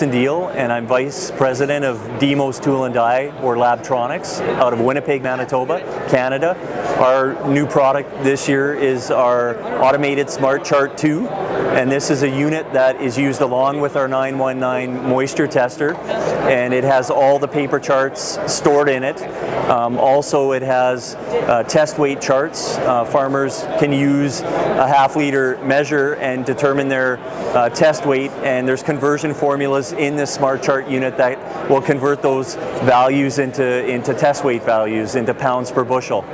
Jason Diehl, and I'm Vice President of Dimo's Tool and Die, or Labtronics, out of Winnipeg, Manitoba, Canada. Our new product this year is our automated Smart Chart 2, and this is a unit that is used along with our 919 moisture tester, and it has all the paper charts stored in it. Also, it has test weight charts. Farmers can use a half-liter measure and determine their test weight, and there's conversion formulas in this Smart Chart unit that will convert those values into test weight values, into pounds per bushel.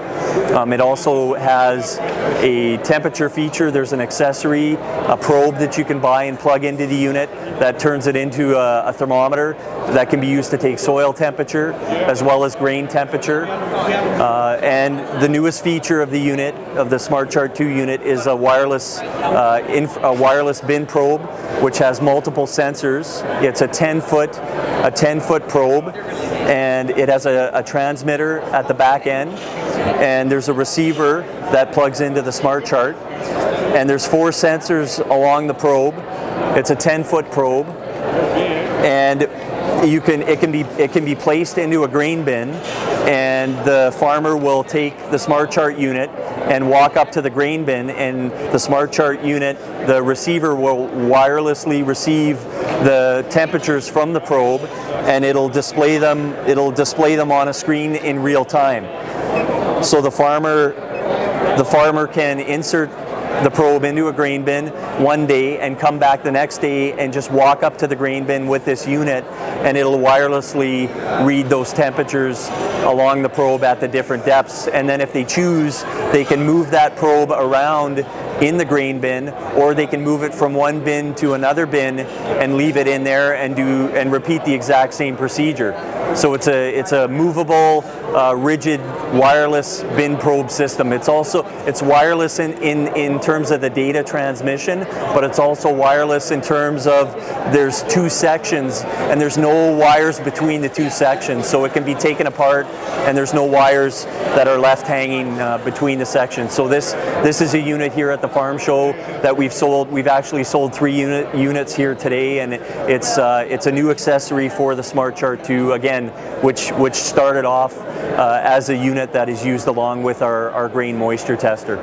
It also has a temperature feature. There's an accessory, a probe that you can buy and plug into the unit that turns it into a thermometer that can be used to take soil temperature as well as grain temperature. And the newest feature of the unit, of the Smart Chart 2 unit, is a wireless bin probe, which has multiple sensors. It's a 10-foot probe, and it has a transmitter at the back end, and there's a receiver that plugs into the Smart Chart, and there's 4 sensors along the probe. It's a 10-foot probe, and it can be placed into a grain bin, and the farmer will take the Smart Chart unit and walk up to the grain bin, and the Smart Chart unit, the receiver will wirelessly receive the temperatures from the probe, and it'll display them on a screen in real time. So the farmer can insert the probe into a grain bin one day and come back the next day and just walk up to the grain bin with this unit, and it'll wirelessly read those temperatures along the probe at the different depths. And then if they choose, they can move that probe around in the grain bin, or they can move it from one bin to another bin and leave it in there and repeat the exact same procedure. So it's a movable, rigid, wireless bin probe system. It's wireless in terms of the data transmission, but it's also wireless in terms of there's 2 sections and there's no wires between the 2 sections, so it can be taken apart and there's no wires that are left hanging between the sections. So this is a unit here at the farm show that we've sold. We've actually sold 3 units here today, and it's a new accessory for the Smart Chart 2, again, which started off as a unit that is used along with our grain moisture tester.